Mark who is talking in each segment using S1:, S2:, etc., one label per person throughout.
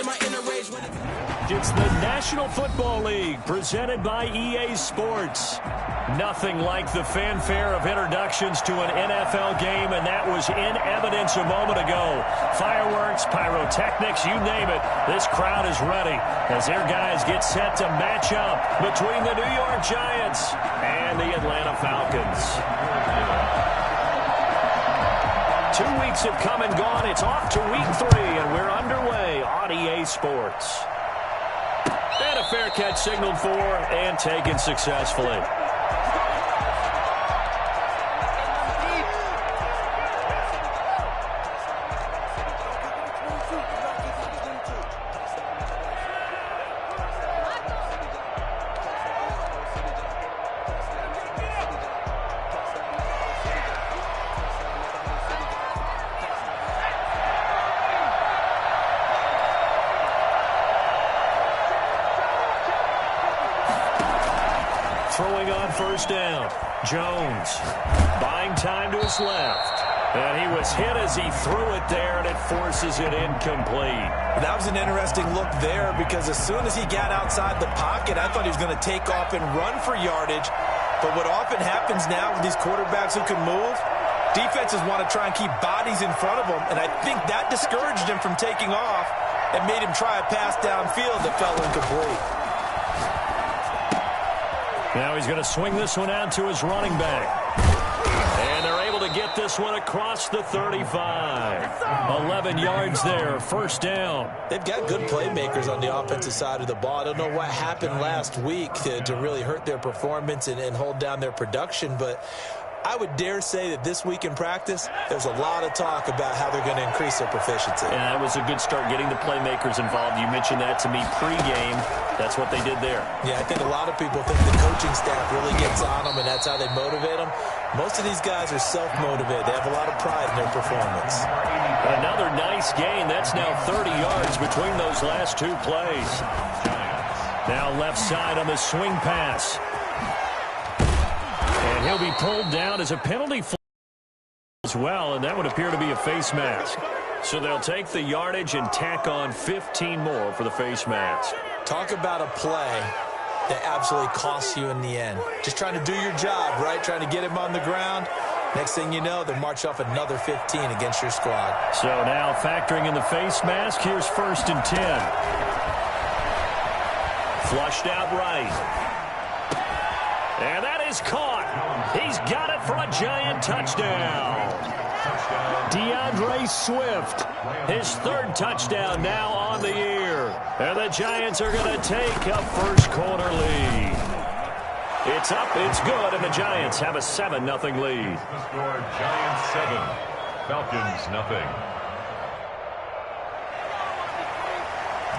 S1: It's the National Football League presented by EA Sports. Nothing like the fanfare of introductions to an NFL game, and that was in evidence a moment ago. Fireworks, pyrotechnics, you name it. This crowd is ready as their guys get set to match up between the New York Giants and the Atlanta Falcons. 2 weeks have come and gone. It's off to week 3, and we're underway on EA Sports. And a fair catch signaled for and taken successfully. Throwing on first down. Jones buying time to his left. And he was hit as he threw it there, and it forces it incomplete.
S2: That was an interesting look there because as soon as he got outside the pocket, I thought he was going to take off and run for yardage. But what often happens now with these quarterbacks who can move, defenses want to try and keep bodies in front of them, and I think that discouraged him from taking off and made him try a pass downfield that fell incomplete.
S1: Now he's going to swing this one out to his running back. And they're able to get this one across the 35. 11 yards there, first down.
S2: They've got good playmakers on the offensive side of the ball. I don't know what happened last week to really hurt their performance and hold down their production, but I would dare say that this week in practice, there's a lot of talk about how they're going to increase their proficiency.
S1: Yeah, that was a good start getting the playmakers involved. You mentioned that to me pregame. That's what they did there.
S2: Yeah, I think a lot of people think the coaching staff really gets on them, and that's how they motivate them. Most of these guys are self-motivated. They have a lot of pride in their performance.
S1: Another nice gain. That's now 30 yards between those last two plays. Now left side on the swing pass. And he'll be pulled down as a penalty flag as well, and that would appear to be a face mask. So they'll take the yardage and tack on 15 more for the face mask.
S2: Talk about a play that absolutely costs you in the end. Just trying to do your job, right? Trying to get him on the ground. Next thing you know, they march off another 15 against your squad.
S1: So now factoring in the face mask, here's 1st and 10. Flushed out right. And that is caught. He's got it for a Giant touchdown. DeAndre Swift, his 3rd touchdown now on the year. And the Giants are going to take a first-quarter lead. It's up, it's good, and the Giants have a 7-0 lead.
S3: The score, Giants 7, Falcons 0.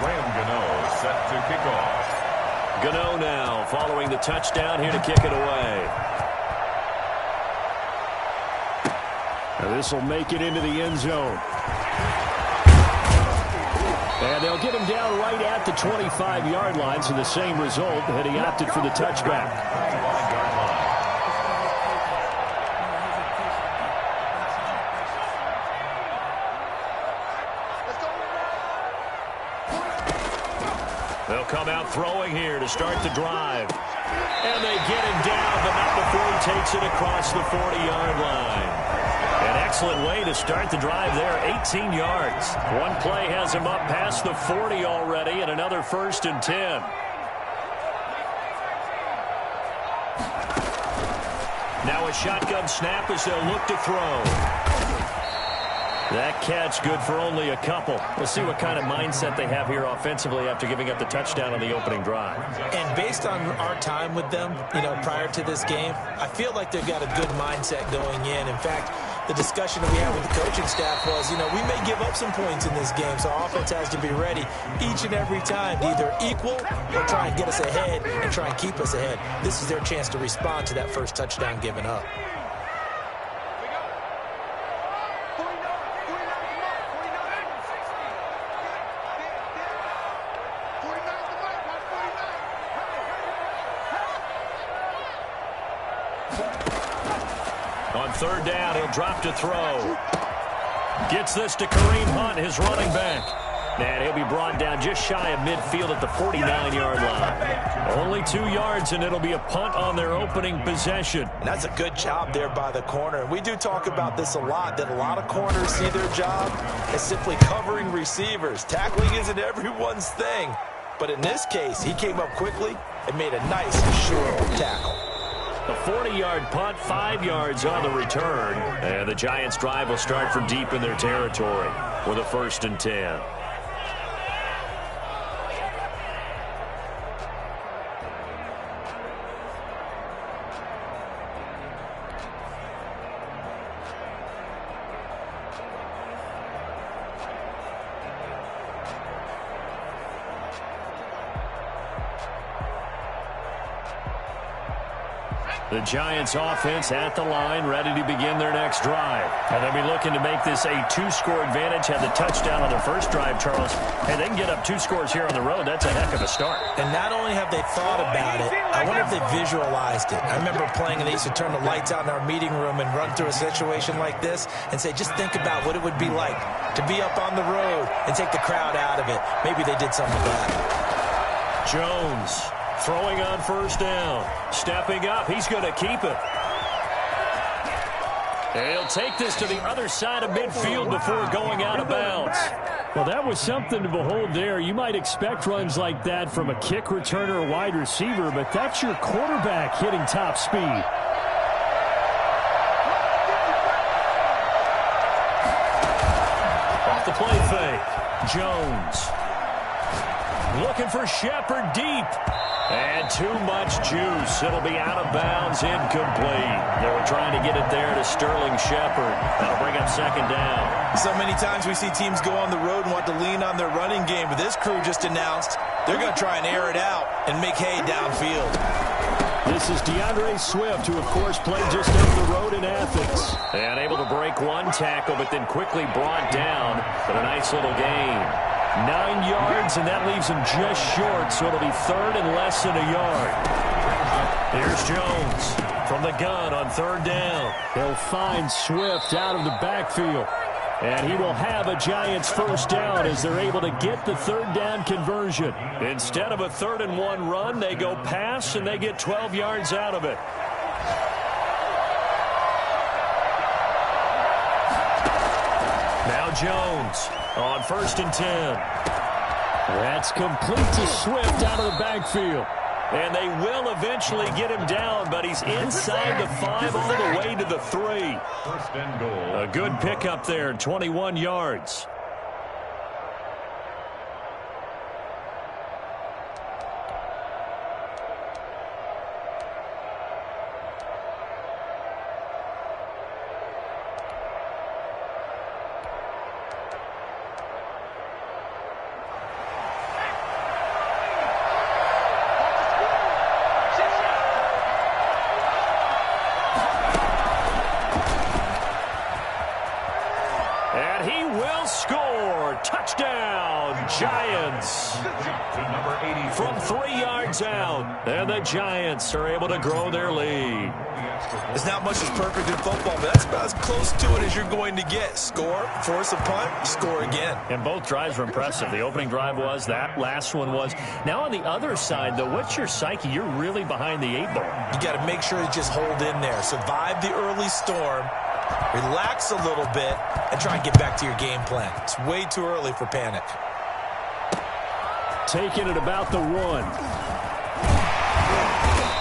S3: Graham Gano set to kick off.
S1: Gano now following the touchdown here to kick it away. Now this will make it into the end zone. And they'll get him down right at the 25-yard line, so the same result, and he opted for the touchback. They'll come out throwing here to start the drive. And they get him down, but not before he takes it across the 40-yard line. An excellent way to start the drive there, 18 yards. One play has him up past the 40 already, and another 1st and 10. Now a shotgun snap as they'll look to throw. That catch good for only a couple. We'll see what kind of mindset they have here offensively after giving up the touchdown on the opening drive.
S2: And based on our time with them, prior to this game, I feel like they've got a good mindset going in. In fact, the discussion that we had with the coaching staff was, we may give up some points in this game, so our offense has to be ready each and every time to either equal or try and get us ahead and try and keep us ahead. This is their chance to respond to that first touchdown given up. On 3rd down, he'll drop to throw. Gets this to Kareem Hunt, his running back.
S1: And he'll be brought down just shy of midfield at the 49-yard line. Only 2 yards, and it'll be a punt on their opening possession.
S2: And that's a good job there by the corner. We do talk about this a lot, that a lot of corners see their job as simply covering receivers. Tackling isn't everyone's thing. But in this case, he came up quickly and made a nice, sure tackle.
S1: A 40-yard punt, 5 yards on the return. And the Giants' drive will start from deep in their territory with a 1st and 10. The Giants offense at the line, ready to begin their next drive. And they'll be looking to make this a 2-score advantage. Had the touchdown on their first drive, Charles. Hey, they can get up 2 scores here on the road. That's a heck of a start.
S2: And not only have they thought about it, I wonder if they visualized it. I remember playing and they used to turn the lights out in our meeting room and run through a situation like this and say, just think about what it would be like to be up on the road and take the crowd out of it. Maybe they did something with that.
S1: Jones throwing on 1st down. Stepping up. He's going to keep it. He'll take this to the other side of midfield before going out of bounds.
S4: Well, that was something to behold there. You might expect runs like that from a kick returner or wide receiver, but that's your quarterback hitting top speed.
S1: Off the play fake. Jones looking for Shepard deep. And too much juice. It'll be out of bounds, incomplete. They were trying to get it there to Sterling Shepard. That'll bring up 2nd down.
S2: So many times we see teams go on the road and want to lean on their running game, but this crew just announced they're going to try and air it out and make hay downfield.
S4: This is DeAndre Swift, who, of course, played just down the road in Athens.
S1: And able to break 1 tackle, but then quickly brought down. But a nice little gain. 9 yards, and that leaves him just short, so it'll be 3rd and less than a yard. Here's Jones from the gun on 3rd down.
S4: He'll find Swift out of the backfield. And he will have a Giants 1st down as they're able to get the 3rd down conversion.
S1: Instead of a 3rd and 1 run, they go pass, and they get 12 yards out of it. Now Jones on 1st and 10.
S4: That's complete to Swift out of the backfield.
S1: And they will eventually get him down, but he's inside the 5 all the way to the 3.
S3: 1st and goal.
S1: A good pickup there, 21 yards. Giants from 3 yards out, and the Giants are able to grow their lead.
S2: There's not much that's perfect in football, but that's about as close to it as you're going to get. Score, force a punt, score again.
S1: And both drives were impressive. The opening drive was, that last one was. Now on the other side, though, what's your psyche? You're really behind the 8 ball.
S2: You got to make sure to just hold in there. Survive the early storm, relax a little bit, and try and get back to your game plan. It's way too early for panic.
S4: Taking it about the 1.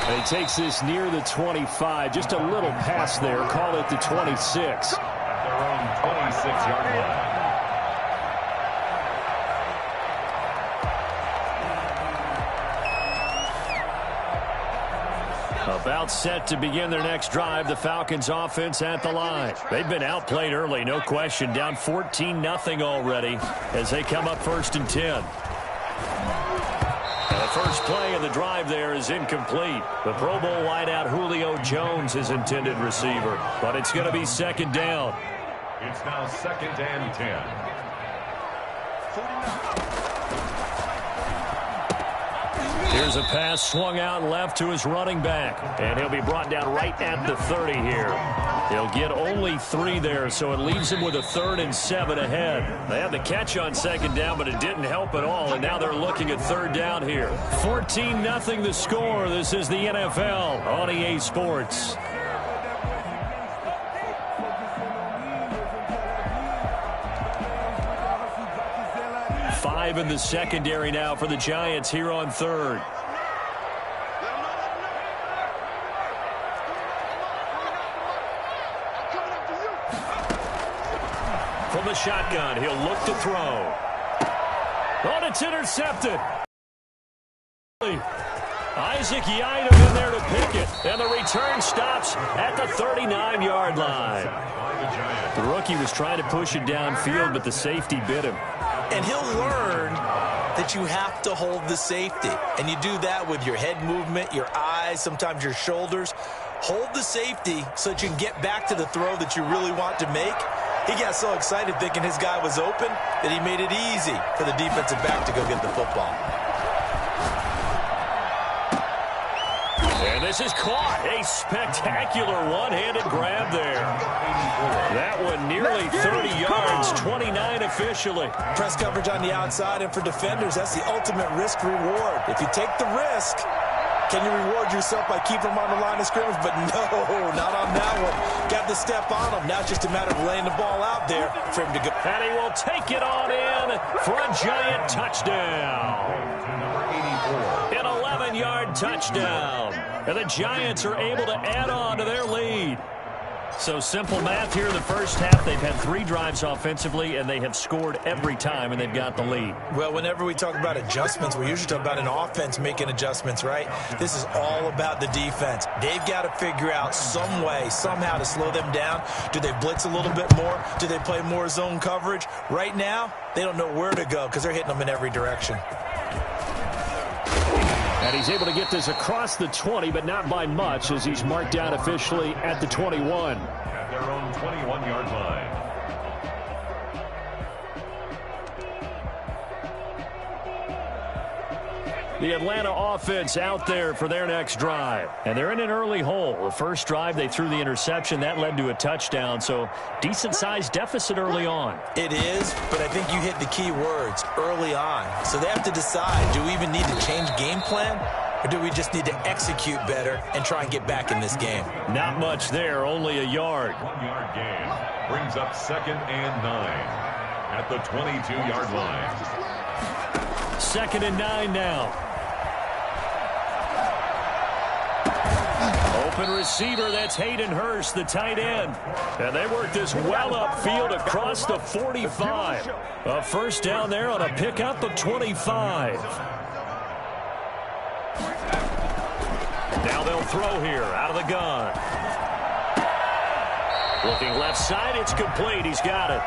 S4: And he takes this near the 25. Just a little pass there. Call it the 26.
S3: At their own 26-yard line.
S1: About set to begin their next drive. The Falcons offense at the line. They've been outplayed early, no question. Down 14-0 already as they come up 1st and 10. The first play of the drive there is incomplete. The Pro Bowl wideout Julio Jones is intended receiver, but it's going to be 2nd down.
S3: It's now 2nd and 10.
S1: Here's a pass swung out left to his running back, and he'll be brought down right at the 30 here. He'll get only 3 there, so it leaves him with a 3rd and 7 ahead. They had the catch on 2nd down, but it didn't help at all, and now they're looking at 3rd down here. 14-0 the score. This is the NFL on EA Sports. Five in the secondary now for the Giants here on 3rd. From the shotgun, he'll look to throw. Oh, it's intercepted. Isaac Yiadom in there to pick it. And the return stops at the 39-yard line. The rookie was trying to push it downfield, but the safety bit him.
S2: And he'll learn that you have to hold the safety. And you do that with your head movement, your eyes, sometimes your shoulders. Hold the safety so that you can get back to the throw that you really want to make. He got so excited thinking his guy was open that he made it easy for the defensive back to go get the football.
S1: And this is caught. A spectacular one-handed grab there. That one nearly 30 yards, 29 officially.
S2: Press coverage on the outside, and for defenders, that's the ultimate risk-reward. If you take the risk, can you reward yourself by keeping them on the line of scrimmage? But no, not on that one. Got the step on him. Now it's just a matter of laying the ball out there for him to go.
S1: And he will take it on in for a Giant touchdown. An 11-yard touchdown. And the Giants are able to add on to their lead. So simple math here in the first half. They've had 3 drives offensively, and they have scored every time, and they've got the lead.
S2: Well, whenever we talk about adjustments, we usually talk about an offense making adjustments, right? This is all about the defense. They've got to figure out some way, somehow to slow them down. Do they blitz a little bit more? Do they play more zone coverage? Right now, they don't know where to go because they're hitting them in every direction.
S4: And he's able to get this across the 20, but not by much, as he's marked down officially at the 21.
S3: At their own 21-yard line.
S1: The Atlanta offense out there for their next drive. And they're in an early hole. The first drive, they threw the interception. That led to a touchdown. So decent-sized deficit early on.
S2: It is, but I think you hit the key words, early on. So they have to decide, do we even need to change game plan? Or do we just need to execute better and try and get back in this game?
S1: Not much there, only a yard.
S3: 1-yard gain brings up 2nd and 9 at the 22-yard line.
S1: 2nd and 9 now. Open receiver, that's Hayden Hurst, the tight end. And they work this well upfield across the 45. A first down there on a pickup of 25. Now they'll throw here out of the gun. Looking left side, it's complete. He's got it.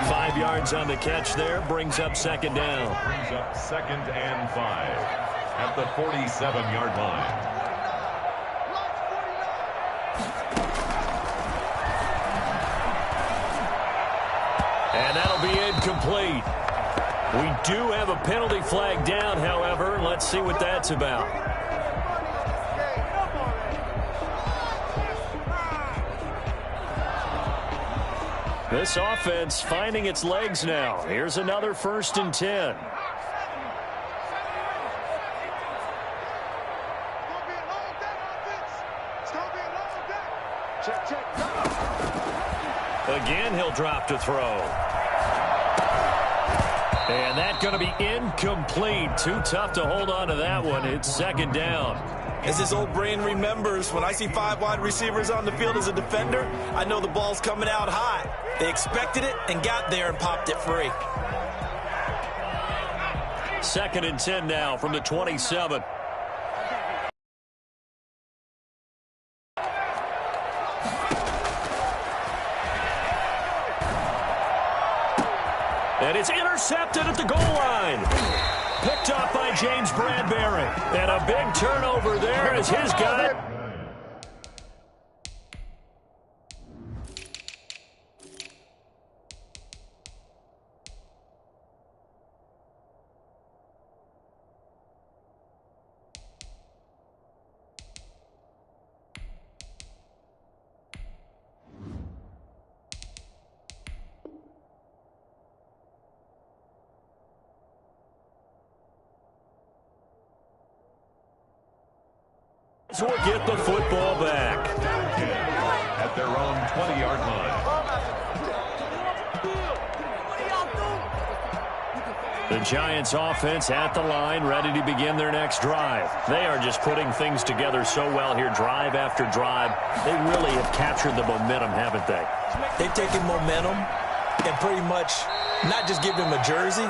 S1: 5 yards on the catch there, brings up 2nd down.
S3: Brings up 2nd and 5 at the 47-yard line.
S1: And that'll be incomplete. We do have a penalty flag down, however. Let's see what that's about. This offense finding its legs now. Here's another 1st and 10. Again, he'll drop to throw. And that's going to be incomplete. Too tough to hold on to that one. It's 2nd down.
S2: As his old brain remembers, when I see 5 wide receivers on the field as a defender, I know the ball's coming out hot. They expected it and got there and popped it free.
S1: 2nd and 10 now from the 27. And it's intercepted at the goal line. Picked off by James Bradbury. And a big turnover there as his guy. will get the football back.
S3: At their own 20-yard line.
S1: The Giants offense at the line, ready to begin their next drive. They are just putting things together so well here, drive after drive. They really have captured the momentum, haven't they?
S2: They've taken momentum and pretty much not just give him a jersey,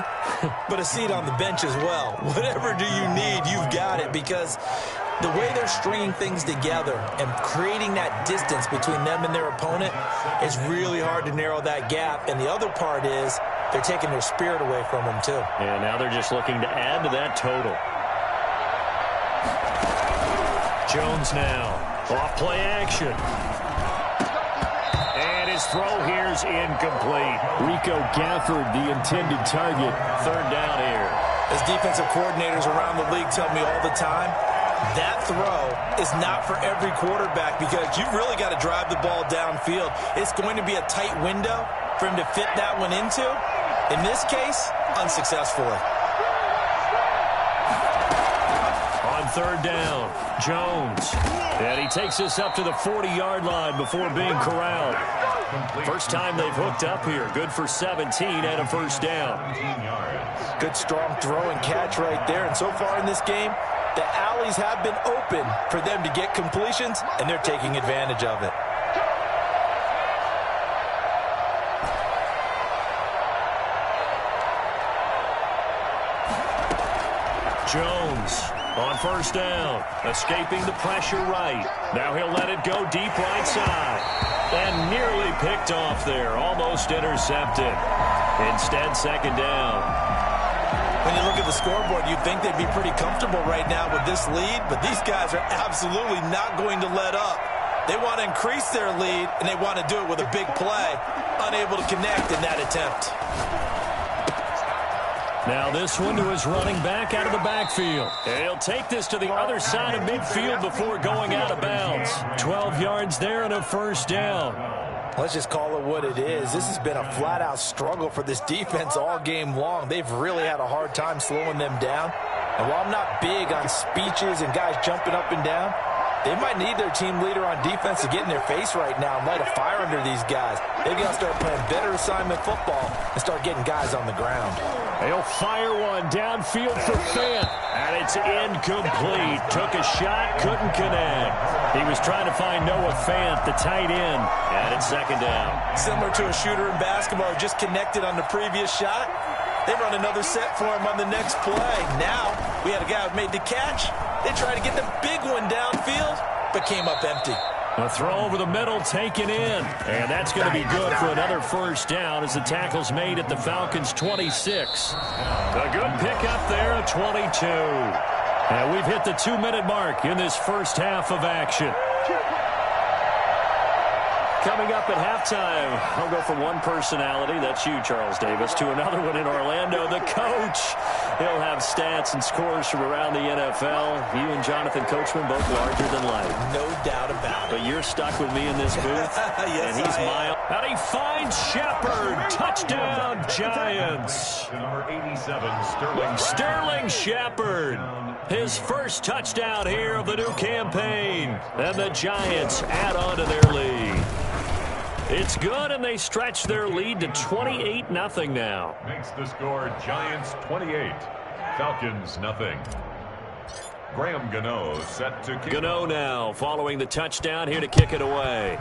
S2: but a seat on the bench as well. Whatever do you need, you've got it, because the way they're stringing things together and creating that distance between them and their opponent is really hard to narrow that gap. And the other part is they're taking their spirit away from them, too.
S1: And now they're just looking to add to that total. Jones now. Off play action. And his throw here's incomplete.
S4: Rico Gafford, the intended target.
S1: Third down here.
S2: As defensive coordinators around the league tell me all the time, that throw is not for every quarterback because you've really got to drive the ball downfield. It's going to be a tight window for him to fit that one into. In this case, unsuccessfully.
S1: On third down, Jones. And he takes us up to the 40-yard line before being corralled. First time they've hooked up here. Good for 17 and a first down.
S2: Good strong throw and catch right there. And so far in this game, the alleys have been open for them to get completions, and they're taking advantage of it.
S1: Jones on first down, escaping the pressure right. Now he'll let it go deep right side. And nearly picked off there, almost intercepted. Instead, second down.
S2: When you look at the scoreboard, you'd think they'd be pretty comfortable right now with this lead, but these guys are absolutely not going to let up. They want to increase their lead, and they want to do it with a big play. Unable to connect in that attempt.
S1: Now this one to his running back out of the backfield. And he'll take this to the other side of midfield before going out of bounds. 12 yards there and a first down.
S2: Let's just call it what it is. This has been a flat-out struggle for this defense all game long. They've really had a hard time slowing them down. And while I'm not big on speeches and guys jumping up and down, they might need their team leader on defense to get in their face right now and light a fire under these guys. They've got to start playing better assignment football and start getting guys on the ground.
S1: They'll fire one downfield for Fant. And it's incomplete. Took a shot, couldn't connect. He was trying to find Noah Fant, the tight end. And it's second down.
S2: Similar to a shooter in basketball who just connected on the previous shot. They run another set for him on the next play. Now, we had a guy who made the catch. They tried to get the big one downfield, but came up empty.
S1: A throw over the middle taken in. And that's going to be good for another first down as the tackle's made at the Falcons' 26. A good pickup there at 22. And we've hit the 2-minute mark in this first half of action. Coming up at halftime, I'll go from one personality, that's you, Charles Davis, to another one in Orlando, the coach. He'll have stats and scores from around the NFL. You and Jonathan Coachman both larger than life.
S2: No doubt about it.
S1: But you're stuck with me in this booth,
S2: yes,
S1: and he's mild. And he finds Shepard. Touchdown, Giants.
S3: Number 87,
S1: Sterling Shepard. His first touchdown here of the new campaign. And the Giants add on to their lead. It's good, and they stretch their lead to 28-0 now.
S3: Makes the score Giants 28, Falcons 0. Graham Gano set to kick.
S1: Gano now following the touchdown here to kick it away.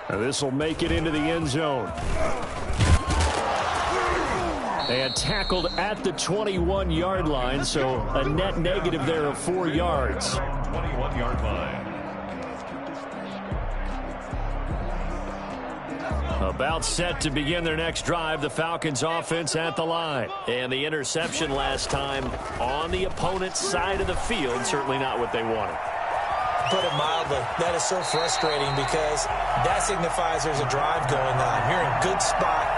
S1: This will make it into the end zone. And tackled at the 21-yard line, so a net negative there of 4 yards.
S3: 21-yard line.
S1: About set to begin their next drive, the Falcons offense at the line. And the interception last time on the opponent's side of the field, certainly not what they wanted.
S2: Put it mildly, that is so frustrating because that signifies there's a drive going on. You're in a good spot,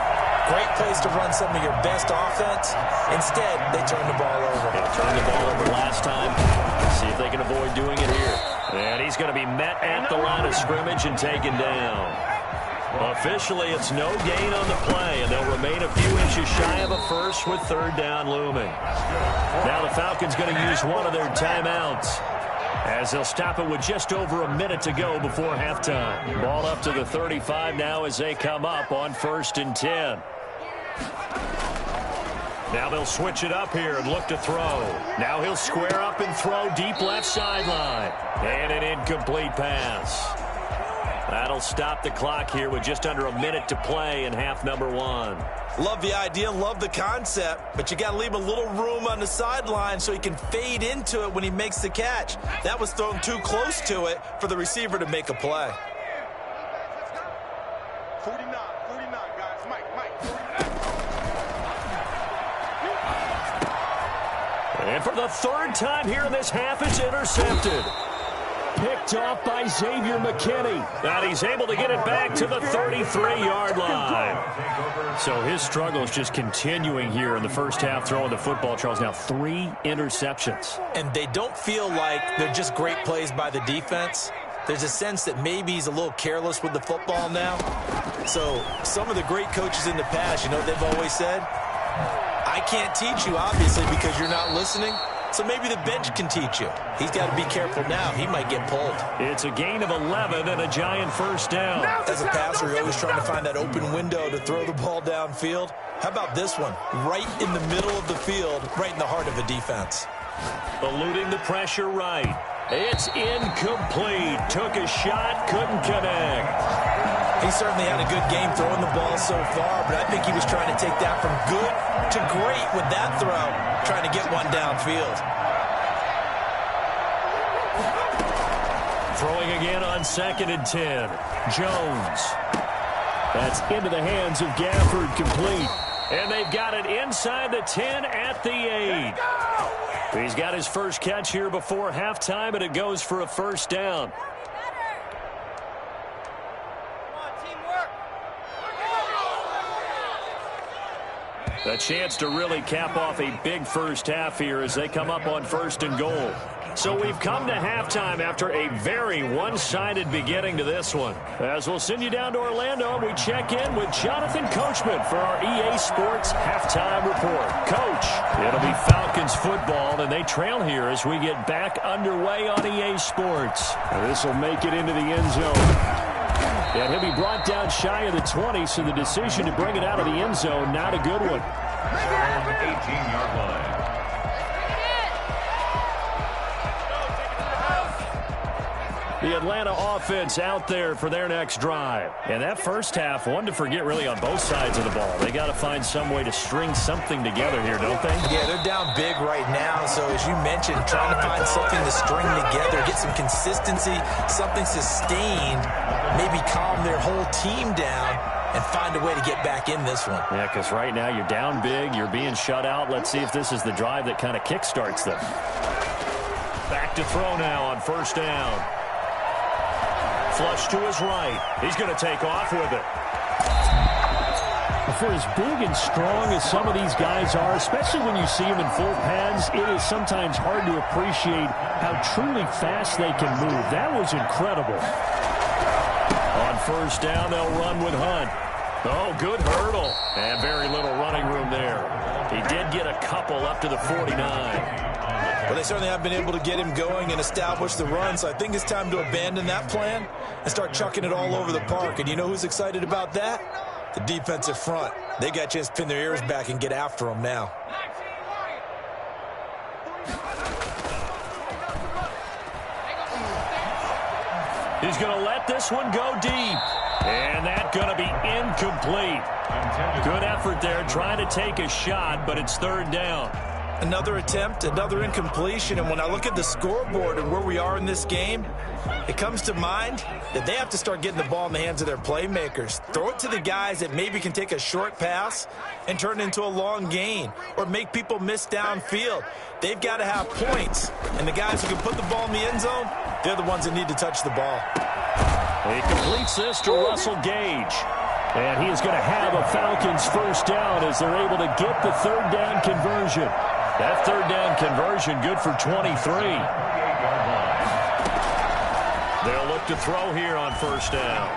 S2: great place to run some of your best offense. Instead, they turn the ball over.
S1: They turned the ball over last time. See if they can avoid doing it here. And he's going to be met at the line of scrimmage and taken down. Officially, it's no gain on the play, and they'll remain a a few inches shy of a first with third down looming. Now the Falcons going to use one of their timeouts, as they'll stop it with just over a minute to go before halftime. Ball up to the 35 now as they come up on 1st and 10. Now they'll switch it up here and look to throw. Now he'll square up and throw deep left sideline. And an incomplete pass. That'll stop the clock here with just under a minute to play in half number 1.
S2: Love the idea, love the concept, but you got to leave a little room on the sideline so he can fade into it when he makes the catch. That was thrown too close to it for the receiver to make a play.
S5: 49, guys. Mike.
S1: And for the third time here in this half, it's intercepted.
S4: Picked off by Xavier McKinney.
S1: And he's able to get it back to the 33-yard line. So his struggle is just continuing here in the first half, throwing the football, Charles. Now 3 interceptions.
S2: And they don't feel like they're just great plays by the defense. There's a sense that maybe he's a little careless with the football now. So some of the great coaches in the past, you know what they've always said? I can't teach you, obviously, because you're not listening. So maybe the bench can teach you. He's got to be careful now. He might get pulled.
S1: It's a gain of 11 and a giant first down.
S2: As a passer, you're always trying to find that open window to throw the ball downfield. How about this one? Right in the middle of the field, right in the heart of a defense.
S1: Eluding the pressure right. It's incomplete. Took a shot, couldn't connect.
S2: He certainly had a good game throwing the ball so far, but I think he was trying to take that from good to great with that throw, trying to get one downfield.
S1: Throwing again on 2nd and 10. Jones. That's into the hands of Gafford, complete. And they've got it inside the 10 at the 8. He's got his first catch here before halftime, and it goes for a first down. A chance to really cap off a big first half here as they come up on 1st and goal. So we've come to halftime after a very one-sided beginning to this one. As we'll send you down to Orlando, we check in with Jonathan Coachman for our EA Sports Halftime Report. Coach, it'll be Falcons football, and they trail here as we get back underway on EA Sports.
S4: This will make it into the end zone. And he'll be brought down shy of the 20, so the decision to bring it out of the end zone, not a good one.
S3: From the 18-yard line.
S1: The Atlanta offense out there for their next drive. And that first half, one to forget really on both sides of the ball. They got to find some way to string something together here, don't they?
S2: Yeah, they're down big right now. So as you mentioned, trying to find something to string together, get some consistency, something sustained, maybe calm their whole team down and find a way to get back in this one.
S1: Yeah, because right now you're down big, you're being shut out. Let's see if this is the drive that kind of kickstarts them. Back to throw now on 1st down. Flush to his right. He's going to take off with it.
S4: For as big and strong as some of these guys are, especially when you see them in full pads, it is sometimes hard to appreciate how truly fast they can move. That was incredible.
S1: On 1st down, they'll run with Hunt. Oh, good hurdle. And very little running room there. He did get a couple up to the 49.
S2: Well, they certainly have been able to get him going and establish the run, so I think it's time to abandon that plan and start chucking it all over the park. And you know who's excited about that? The defensive front. They got a chance to pin their ears back and get after him now.
S1: He's going to let this one go deep. And that's going to be incomplete. Good effort there trying to take a shot, but it's 3rd down.
S2: Another attempt, another incompletion, and when I look at the scoreboard and where we are in this game, it comes to mind that they have to start getting the ball in the hands of their playmakers. Throw it to the guys that maybe can take a short pass and turn it into a long gain or make people miss downfield. They've got to have points, and the guys who can put the ball in the end zone, they're the ones that need to touch the ball.
S1: He completes this to Russell Gage. And he is going to have a Falcons first down as they're able to get the 3rd down conversion. That 3rd down conversion good for 23. They'll look to throw here on 1st down.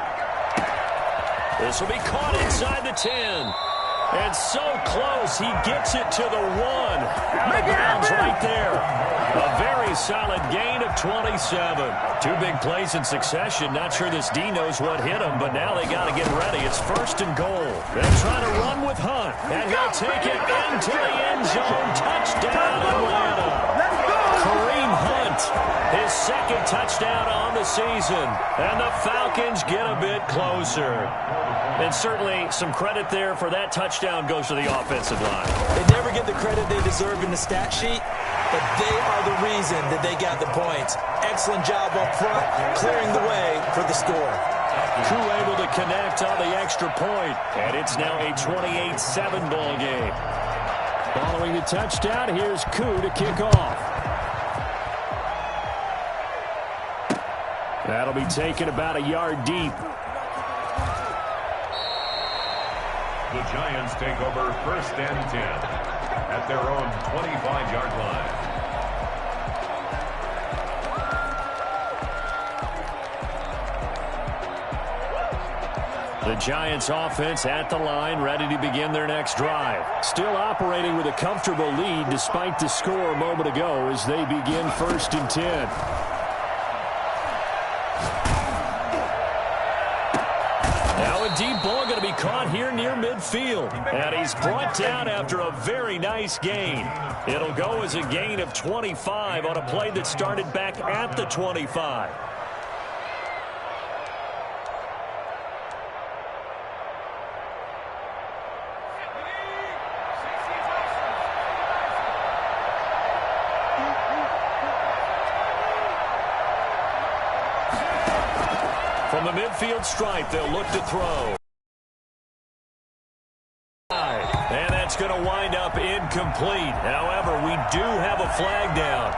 S1: This will be caught inside the 10. And so close, he gets it to the 1. Out of bounds right there. A very solid gain of 27. 2 big plays in succession. Not sure this D knows what hit him, but now they got to get ready. It's 1st and goal. They're trying to run with Hunt. And he'll take it into the end zone. Touchdown, Atlanta. Kareem Hunt, his 2nd touchdown on the season. And the Falcons get a bit closer. And certainly some credit there for that touchdown goes to the offensive line.
S2: They never get the credit they deserve in the stat sheet, but they are the reason that they got the points. Excellent job up front, clearing the way for the score.
S1: Koo able to connect on the extra point, and it's now a 28-7 ball game.
S4: Following the touchdown, here's Koo to kick off. That'll be taken about a yard deep.
S3: The Giants take over 1st and 10 at their own 25-yard line.
S1: The Giants offense at the line, ready to begin their next drive.
S4: Still operating with a comfortable lead despite the score a moment ago as they begin 1st and 10.
S1: Now a deep ball going to be caught here near midfield. And he's brought down after a very nice gain. It'll go as a gain of 25 on a play that started back at the 25. From the midfield stripe, they'll look to throw. And that's going to wind up incomplete. However, we do have a flag down.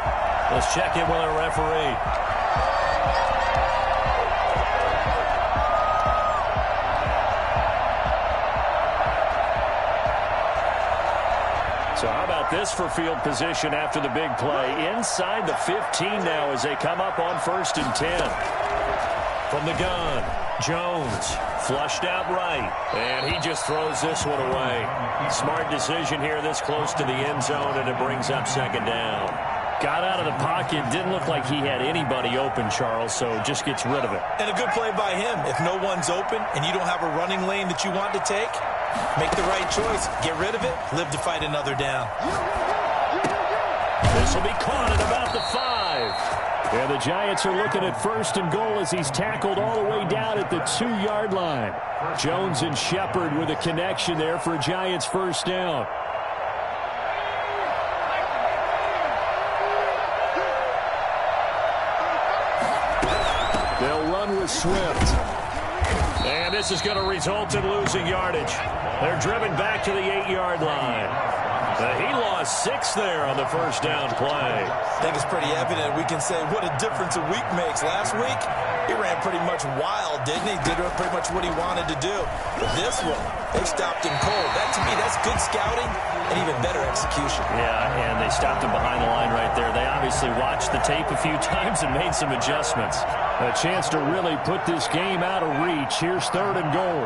S1: Let's check in with our referee. So how about this for field position after the big play? Inside the 15 now as they come up on 1st and 10. From the gun, Jones flushed out right, and he just throws this one away. Smart decision here this close to the end zone, and it brings up 2nd down. Got out of the pocket, didn't look like he had anybody open, Charles, so just gets rid of it.
S2: And a good play by him. If no one's open and you don't have a running lane that you want to take, make the right choice. Get rid of it, live to fight another down.
S1: This will be caught at about the 5.
S4: And the Giants are looking at 1st and goal as he's tackled all the way down at the 2-yard line. Jones and Shepard with a connection there for a Giants 1st down. They'll run with Swift.
S1: And this is going to result in losing yardage. They're driven back to the 8-yard line. He lost 6 there on the 1st down play.
S2: I think it's pretty evident. We can say what a difference a week makes. Last week, he ran pretty much wild, didn't he? Did pretty much what he wanted to do. But this one, they stopped him cold. That, to me, that's good scouting and even better execution.
S1: Yeah, and they stopped him behind the line right there. They obviously watched the tape a few times and made some adjustments.
S4: A chance to really put this game out of reach. Here's 3rd and goal.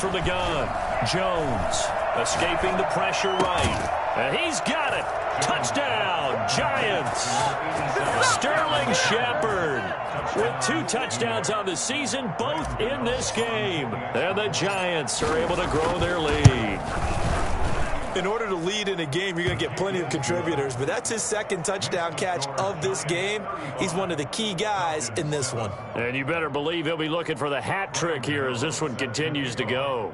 S1: From the gun, Jones escaping the pressure right, and he's got it. Touchdown, Giants. Sterling Shepard with 2 touchdowns on the season, both in this game, and the Giants are able to grow their lead.
S2: In order to lead in a game, you're going to get plenty of contributors, but that's his 2nd touchdown catch of this game. He's one of the key guys in this one.
S1: And you better believe he'll be looking for the hat trick here as this one continues to go.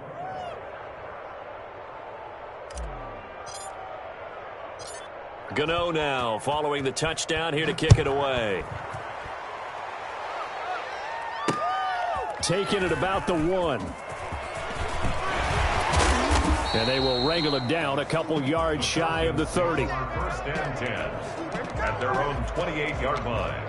S1: Gano now following the touchdown here to kick it away.
S4: Taking it about the 1. And they will wrangle him down a couple yards shy of the 30.
S3: 1st and 10 at their own 28-yard line.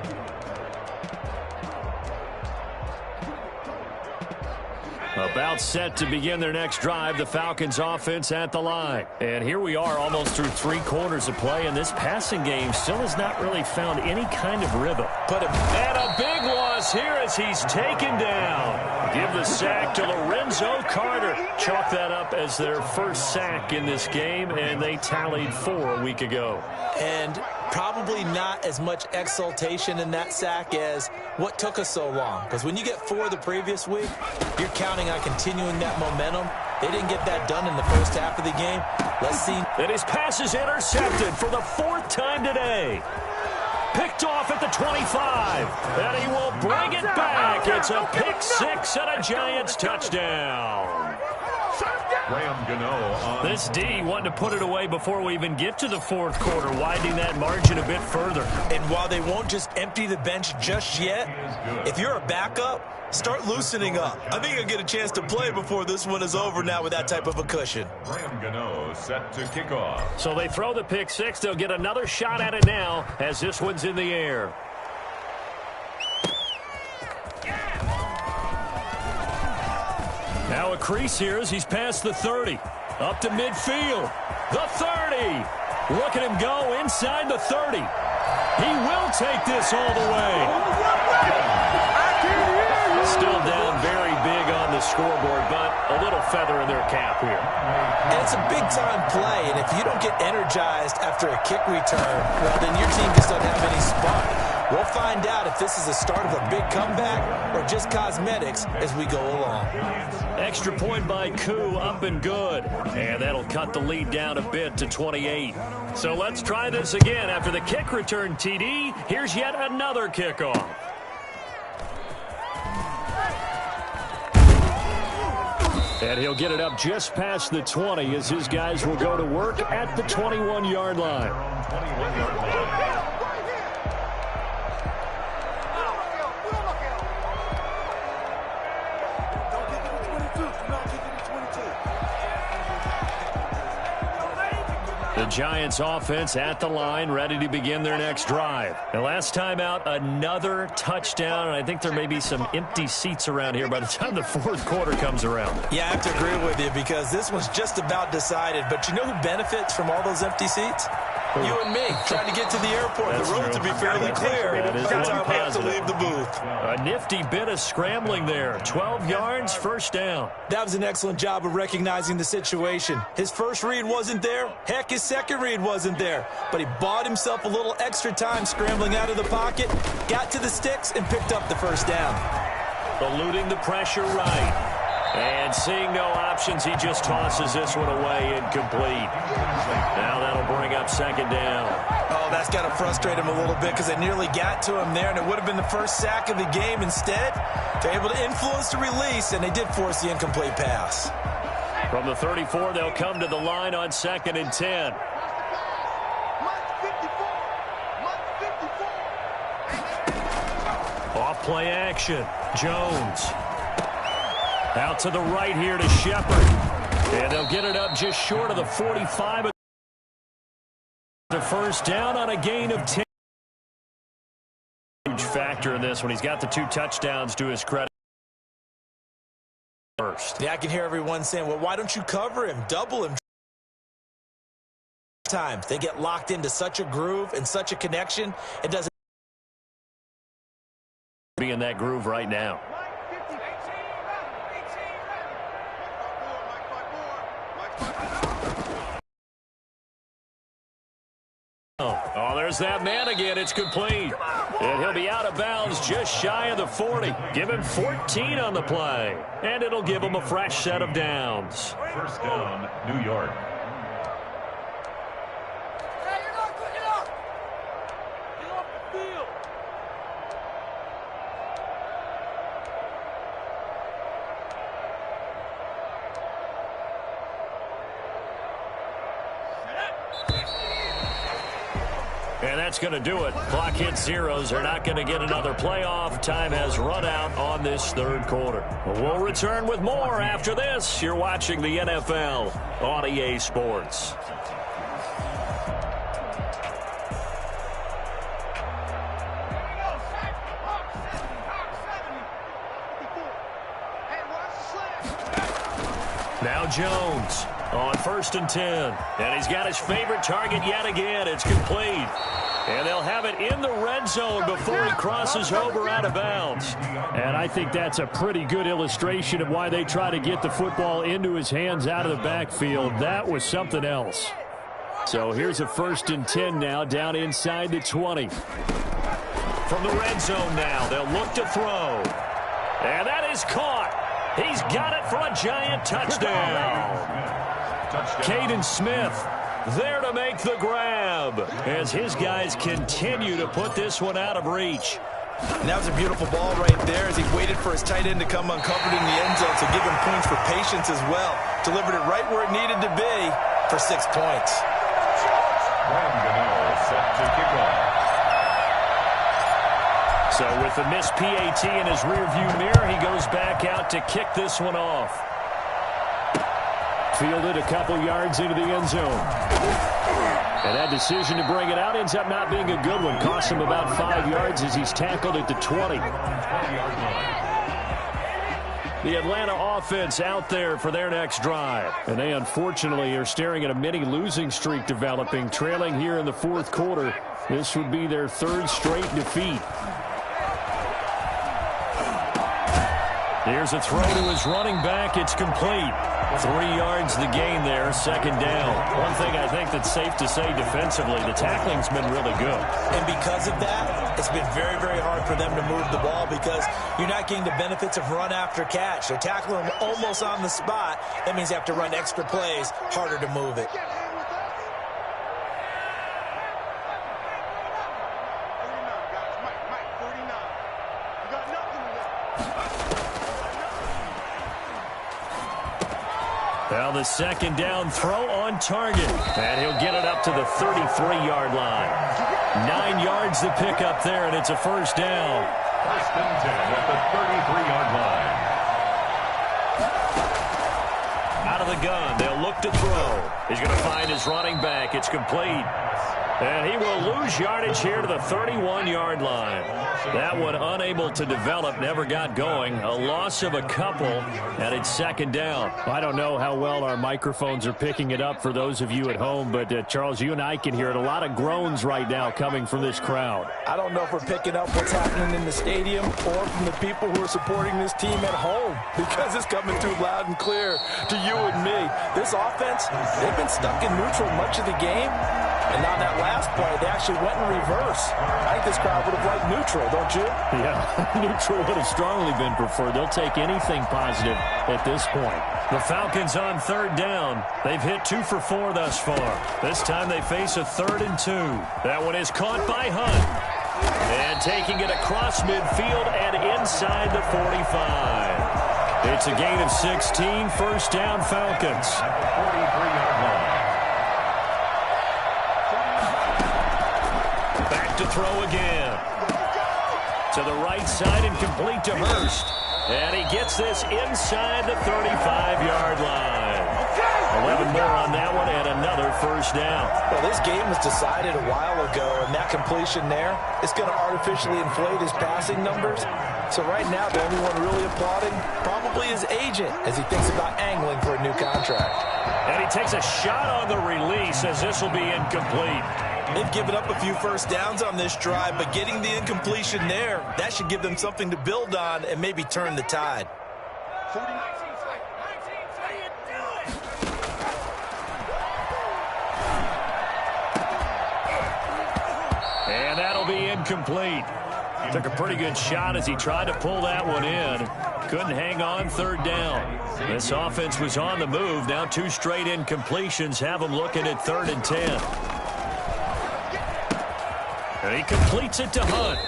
S1: About set to begin their next drive, the Falcons offense at the line. And here we are almost through 3 quarters of play, and this passing game still has not really found any kind of rhythm. And a big loss here as he's taken down. Give the sack to Lorenzo Carter. Chalk that up as their first sack in this game, and they tallied 4 a week ago.
S2: And probably not as much exultation in that sack as what took us so long. Because when you get 4 the previous week, you're counting on continuing that momentum. They didn't get that done in the first half of the game. Let's see.
S1: And his pass is intercepted for the 4th time today. Picked off at the 25. And he will bring it back. It's a pick 6 and a Giants touchdown.
S3: Graham Gano on.
S1: This D wanting to put it away before we even get to the 4th quarter, widening that margin a bit further.
S2: And while they won't just empty the bench just yet, if you're a backup, start loosening up. I think you'll get a chance to play before this one is over now with that type of a cushion.
S3: Graham Gano set to kick off.
S1: So they throw the pick 6. They'll get another shot at it now as this one's in the air. Now a crease here as he's past the 30. Up to midfield. The 30. Look at him go inside the 30. He will take this all the way. Still down very big on the scoreboard, but a little feather in their cap here.
S2: And it's a big-time play, and if you don't get energized after a kick return, well, then your team just doesn't have any spark. We'll find out if this is the start of a big comeback or just cosmetics as we go along.
S1: Extra point by Koo, up and good. And that'll cut the lead down a bit to 28. So let's try this again. After the kick return, TD, here's yet another kickoff. And he'll get it up just past the 20 as his guys will go to work at the 21-yard line.
S3: 21-yard line.
S1: The Giants offense at the line, ready to begin their next drive. The last time out, another touchdown, and I think there may be some empty seats around here by the time the 4th quarter comes around.
S2: Yeah, I have to agree with you because this one's just about decided. But you know who benefits from all those empty seats? You and me, trying to get to the airport.
S1: That's
S2: the road
S1: true.
S2: to be fairly clear.
S1: That is
S2: That's
S1: one
S2: how we have to
S1: positive.
S2: leave the booth.
S1: A nifty bit of scrambling there. 12 yards, first down.
S2: That was an excellent job of recognizing the situation. His first read wasn't there. Heck, his second read wasn't there. But he bought himself a little extra time scrambling out of the pocket, got to the sticks, and picked up the first down.
S1: Eluding the pressure right. And seeing no options, he just tosses this one away incomplete. Now that'll bring up second down.
S2: Oh, that's got to frustrate him a little bit because they nearly got to him there, and it would have been the first sack of the game. Instead, they're able to influence the release, and they did force the incomplete pass.
S1: From the 34, they'll come to the line on 2nd and 10. Off play action. Jones. Out to the right here to Shepard. And they'll get it up just short of the 45. The first down on a gain of 10. Huge factor in this when he's got the 2 touchdowns to his credit. First.
S2: Yeah, I can hear everyone saying, well, why don't you cover him, double him? Times they get locked into such a groove and such a connection, it doesn't
S1: be in that groove right now. Oh, there's that man again. It's complete. And he'll be out of bounds just shy of the 40. Give him 14 on the play. And it'll give him a fresh set of downs.
S3: First down, New York.
S1: And that's going to do it. Clock hits zeros. They're not going to get another playoff. Time has run out on this 3rd quarter. We'll return with more after this. You're watching the NFL on EA Sports. Now Jones on 1st and 10. And he's got his favorite target yet again. It's complete. And they'll have it in the red zone before he crosses over out of bounds.
S4: And I think that's a pretty good illustration of why they try to get the football into his hands out of the backfield. That was something else. So here's a 1st and 10 now down inside the 20.
S1: From the red zone now, they'll look to throw. And that is caught. He's got it for a giant touchdown. Caden Smith there to make the grab as his guys continue to put this one out of reach.
S2: And that was a beautiful ball right there as he waited for his tight end to come uncovered in the end zone, so give him points for patience as well. Delivered it right where it needed to be for 6 points.
S3: Graham Gano set to kick off.
S1: So with the missed PAT in his rearview mirror, he goes back out to kick this one off.
S4: Fielded a couple yards into the end zone. And that decision to bring it out ends up not being a good one. Costs him about 5 yards as he's tackled at the 20. The Atlanta offense out there for their next drive. And they unfortunately are staring at a mini losing streak developing, trailing here in the 4th quarter. This would be their 3rd straight defeat.
S1: Here's a throw to his running back. It's complete. 3 yards the gain there, 2nd down. One thing I think that's safe to say defensively, the tackling's been really good.
S2: And because of that, it's been very, very hard for them to move the ball because you're not getting the benefits of run after catch. They're tackling them almost on the spot. That means you have to run extra plays, harder to move it.
S1: Now the 2nd down throw on target. And he'll get it up to the 33-yard line. 9 yards to pick up there, and it's a 1st down.
S3: 1st and 10 at the 33-yard line.
S1: Out of the gun, they'll look to throw. He's going to find his running back. It's complete. And he will lose yardage here to the 31-yard line. That one unable to develop, never got going. A loss of a couple, and it's 2nd down.
S4: I don't know how well our microphones are picking it up for those of you at home, but Charles, you and I can hear it. A lot of groans right now coming from this crowd.
S2: I don't know if we're picking up what's happening in the stadium or from the people who are supporting this team at home because it's coming through loud and clear to you and me. This offense, they've been stuck in neutral much of the game. And on that last play, they actually went in reverse. I think this crowd would have liked neutral, don't you?
S4: Yeah, neutral would have strongly been preferred. They'll take anything positive at this point.
S1: The Falcons on 3rd down. They've hit 2 for 4 thus far. This time they face a 3rd and 2. That one is caught by Hunt. And taking it across midfield and inside the 45. It's a gain of 16, 1st down Falcons.
S3: 43-yard line.
S1: To throw again. To the right side and complete to Hurst. And he gets this inside the 35-yard line. 11 more on that one and another 1st down.
S2: Well, this game was decided a while ago, and that completion there is going to artificially inflate his passing numbers. So right now, the only one really applauding probably his agent as he thinks about angling for a new contract.
S1: And he takes a shot on the release as this will be incomplete.
S2: They've given up a few 1st downs on this drive, but getting the incompletion there, that should give them something to build on and maybe turn the tide.
S1: And that'll be incomplete. Took a pretty good shot as he tried to pull that one in. Couldn't hang on 3rd down. This offense was on the move. Now 2 straight incompletions have them looking at 3rd and 10. And he completes it to Hunt.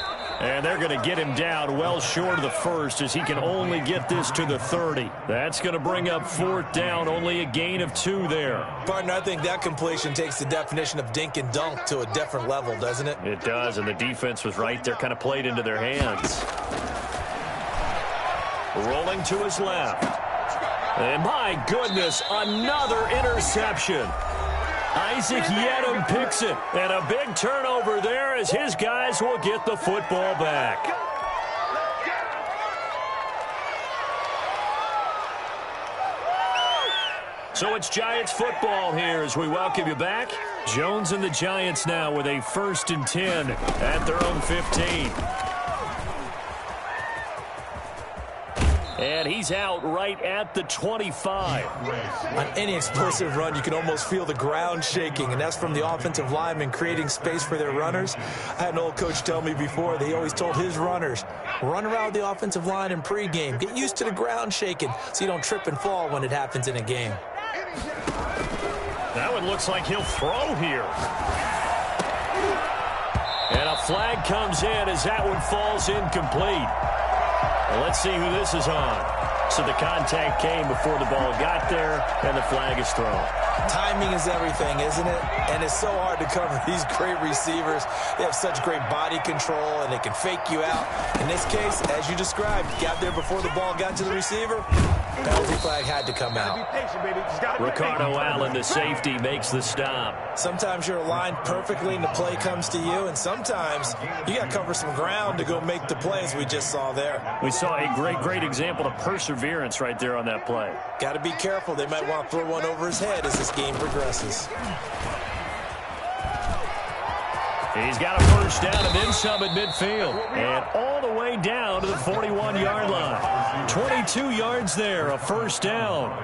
S1: And they're going to get him down well short of the 1st as he can only get this to the 30. That's going to bring up 4th down, only a gain of 2 there.
S2: Partner, I think that completion takes the definition of dink and dunk to a different level, doesn't it?
S1: It does, and the defense was right there, kind of played into their hands. Rolling to his left. And my goodness, another interception. Isaac Yedem picks it, and a big turnover there as his guys will get the football back. So it's Giants football here as we welcome you back. Jones and the Giants now with a 1st and 10 at their own 15. And he's out right at the 25.
S2: On any explosive run, you can almost feel the ground shaking, and that's from the offensive linemen creating space for their runners. I had an old coach tell me before, they always told his runners, run around the offensive line in pregame. Get used to the ground shaking so you don't trip and fall when it happens in a game.
S1: That one looks like he'll throw here. And a flag comes in as that one falls incomplete. Well, let's see who this is on. So the contact came before the ball got there, and the flag is thrown.
S2: Timing is everything, isn't it? And it's so hard to cover these great receivers. They have such great body control, and they can fake you out. In this case, as you described, got there before the ball got to the receiver. Penalty flag had to come out.
S1: Ricardo Allen, the safety, makes the stop.
S2: Sometimes you're aligned perfectly and the play comes to you, and sometimes you got to cover some ground to go make the plays we just saw there.
S1: We saw a great example of perseverance right there on that play.
S2: Got to be careful. They might want to throw one over his head as this game progresses.
S1: He's got a first down and then some at midfield. And all the way down to the 41-yard line. 22 yards there, a first down.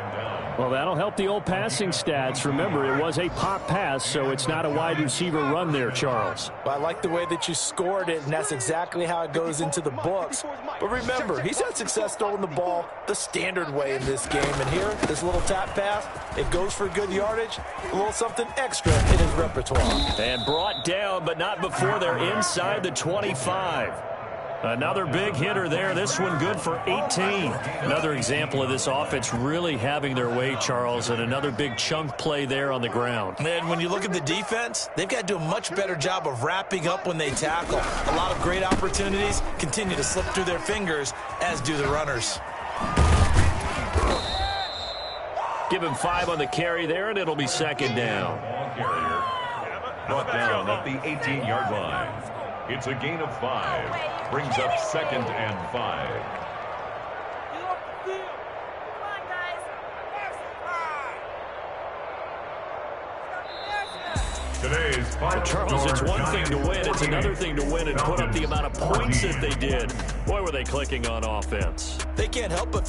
S4: Well, that'll help the old passing stats. Remember, it was a pop pass, so it's not a wide receiver run there, Charles.
S2: Well, I like the way that you scored it, and that's exactly how it goes into the books. But remember, he's had success throwing the ball the standard way in this game. And here, this little tap pass, it goes for good yardage, a little something extra in his repertoire.
S1: And brought down, but not before they're inside the 25. Another big hitter there. This one good for 18. Another example of this offense really having their way, Charles, and another big chunk play there on the ground.
S2: And when you look at the defense, they've got to do a much better job of wrapping up when they tackle. A lot of great opportunities continue to slip through their fingers, as do the runners.
S1: Give him 5 on the carry there, and it'll be second down.
S3: Carrier brought down at the 18-yard line. It's a gain of 5. Brings up 2nd and 5. Today's final
S1: Charles, it's one thing to win. It's another thing to win and put up the amount of points that they did. Boy, were they clicking on offense.
S2: They can't help but